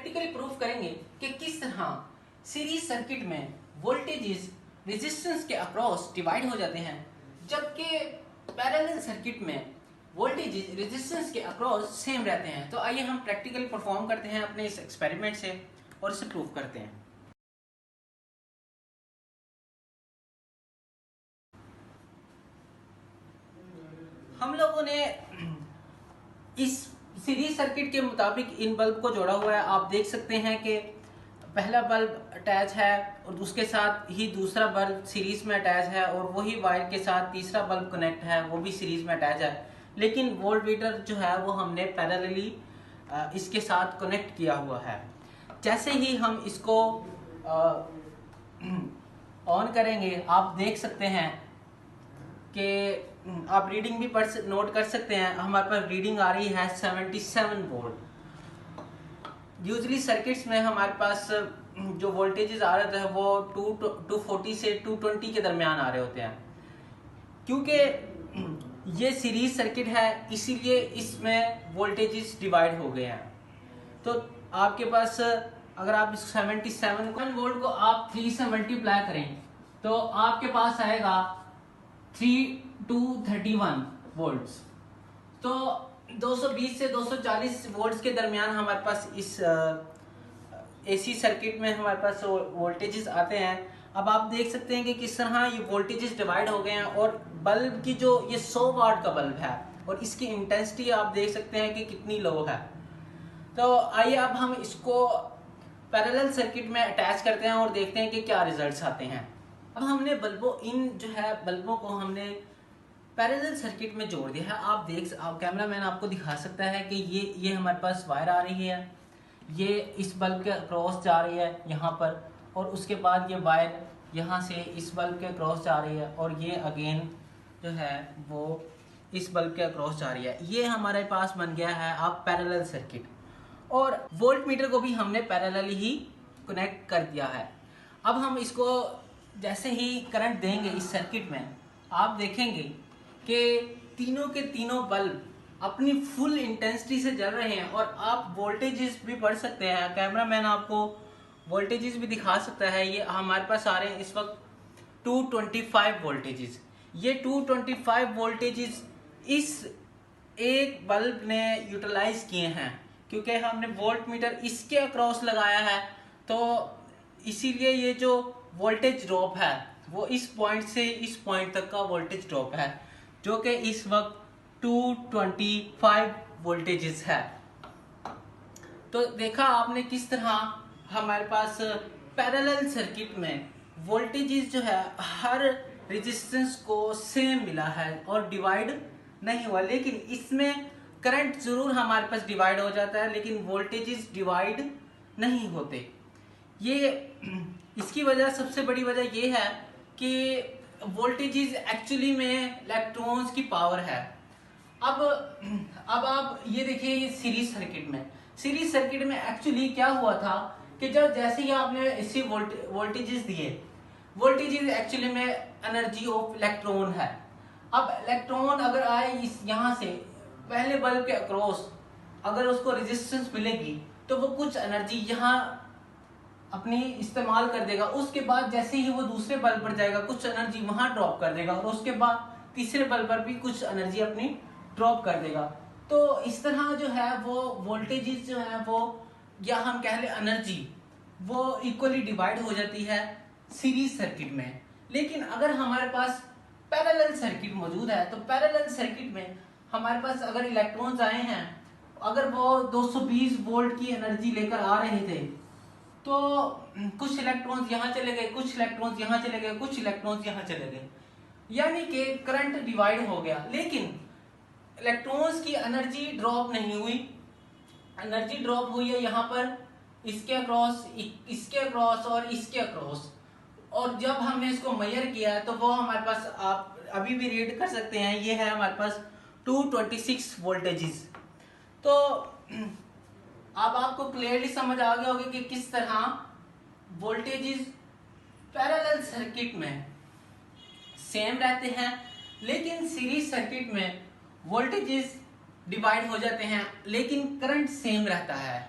Practically proof करेंगे कि किस तरह सीरीज सर्किट में वोल्टेजेस रेजिस्टेंस के अक्रॉस डिवाइड हो जाते हैं, जबकि पैरेलल सर्किट में वोल्टेजेस रेजिस्टेंस के अक्रॉस सेम रहते हैं। तो आइए हम प्रैक्टिकली परफॉर्म करते हैं अपने इस एक्सपेरिमेंट से और इसे प्रूफ करते हैं। हम लोगों ने इस सीरीज सर्किट के मुताबिक इन बल्ब को जोड़ा हुआ है। आप देख सकते हैं कि पहला बल्ब अटैच है और उसके साथ ही दूसरा बल्ब सीरीज में अटैच है और वही वायर के साथ तीसरा बल्ब कनेक्ट है, वो भी सीरीज में अटैच है। लेकिन वोल्ट मीटर जो है वो हमने पैरेलली इसके साथ कनेक्ट किया हुआ है। जैसे ही हम इसको ऑन करेंगे आप देख सकते हैं कि आप रीडिंग भी नोट कर सकते हैं। हमारे पास रीडिंग आ रही है 77 वोल्ट। यूजली सर्किट्स में हमारे पास जो वोल्टेजेस आ रहे हैं वो 240 से 220 के दरमियान आ रहे होते हैं। क्योंकि ये सीरीज सर्किट है इसीलिए इसमें वोल्टेजेस डिवाइड हो गए हैं। तो आपके पास अगर आप 77 वोल्ट को आप 3 से मल्टीप्लाई करें तो आपके पास आएगा 3231 वोल्ट्स। तो 220 से 240 वोल्ट्स के दरमियान हमारे पास इस एसी सर्किट में हमारे पास वोल्टेजेस आते हैं। अब आप देख सकते हैं कि किस तरह ये वोल्टेजेस डिवाइड हो गए हैं और बल्ब की जो ये 100 वाट का बल्ब है और इसकी इंटेंसिटी आप देख सकते हैं कि कितनी लो है। तो आइए अब हम इसको पैरेलल सर्किट में अटैच करते हैं और देखते हैं कि क्या रिजल्ट्स आते हैं। अब हमने बल्बों को हमने पैरेलल सर्किट में जोड़ दिया है। आप कैमरामैन आपको दिखा सकता है कि ये हमारे पास वायर आ रही है, ये इस बल्ब के क्रॉस जा रही है यहाँ पर, और उसके बाद ये वायर यहाँ से इस बल्ब के क्रॉस जा रही है और ये अगेन जो है वो इस बल्ब के क्रॉस जा रही है। ये हमारे पास बन गया है अब पैरेलल सर्किट। और वोल्ट मीटर को भी हमने पैरेलली ही कनेक्ट कर दिया है। अब हम इसको जैसे ही करंट देंगे इस सर्किट में आप देखेंगे कि तीनों के तीनों बल्ब अपनी फुल इंटेंसिटी से जल रहे हैं और आप वोल्टेजेस भी पढ़ सकते हैं। कैमरामैन आपको वोल्टेजेस भी दिखा सकता है। ये हमारे पास आ रहे हैं इस वक्त 225 वोल्टेजेस। ये 225 वोल्टेजेस इस एक बल्ब ने यूटिलाइज किए हैं क्योंकि हमने वोल्ट मीटर इसके अक्रॉस लगाया है। तो इसीलिए ये जो वोल्टेज ड्रॉप है वो इस पॉइंट से इस पॉइंट तक का वोल्टेज ड्रॉप है, जो कि इस वक्त 225 वोल्टेजेस है। तो देखा आपने किस तरह हमारे पास पैरेलल सर्किट में वोल्टेजेस जो है हर रेजिस्टेंस को सेम मिला है और डिवाइड नहीं हुआ। लेकिन इसमें करंट जरूर हमारे पास डिवाइड हो जाता है लेकिन वोल्टेजेस डिवाइड नहीं होते। ये इसकी वजह सबसे बड़ी वजह ये है कि वोल्टेजेस एक्चुअली में इलेक्ट्रॉन्स की पावर है। अब आप ये देखिए ये सीरीज सर्किट में एक्चुअली क्या हुआ था कि जब जैसे ही आपने इसी वोल्टेजेस दिए, वोल्टेजेस एक्चुअली में एनर्जी ऑफ इलेक्ट्रॉन है। अब इलेक्ट्रॉन अगर आए इस यहाँ से पहले बल्ब के अक्रॉस अगर उसको रेजिस्टेंस मिलेगी तो वो कुछ एनर्जी यहाँ अपनी इस्तेमाल कर देगा। उसके बाद जैसे ही वो दूसरे बल्ब पर जाएगा कुछ एनर्जी वहां ड्रॉप कर देगा और उसके बाद तीसरे बल्ब पर भी कुछ एनर्जी अपनी ड्रॉप कर देगा। तो इस तरह जो है वो वोल्टेजेस जो है वो या हम कह ले एनर्जी वो इक्वली डिवाइड हो जाती है सीरीज सर्किट में। लेकिन अगर हमारे पास पैरेलल सर्किट मौजूद है तो पैरेलल सर्किट में हमारे पास अगर इलेक्ट्रॉन्स आए हैं, अगर वो 220 वोल्ट की एनर्जी लेकर आ रहे थे तो कुछ इलेक्ट्रॉन्स यहाँ चले गए, कुछ इलेक्ट्रॉन्स यहाँ चले गए, कुछ इलेक्ट्रॉन्स यहाँ चले गए, यानी कि करंट डिवाइड हो गया। लेकिन इलेक्ट्रॉन्स की एनर्जी ड्रॉप नहीं हुई। एनर्जी ड्रॉप हुई है यहाँ पर इसके अक्रॉस, इसके अक्रॉस और इसके अक्रॉस। और जब हमने इसको मेजर किया है तो वो हमारे पास आप अभी भी रीड कर सकते हैं, ये है हमारे पास 226 वोल्टेजेस। तो अब आपको क्लियरली समझ आ गया होगा कि किस तरह वोल्टेजेस पैरेलल सर्किट में सेम रहते हैं लेकिन सीरीज सर्किट में वोल्टेजेस डिवाइड हो जाते हैं लेकिन करंट सेम रहता है।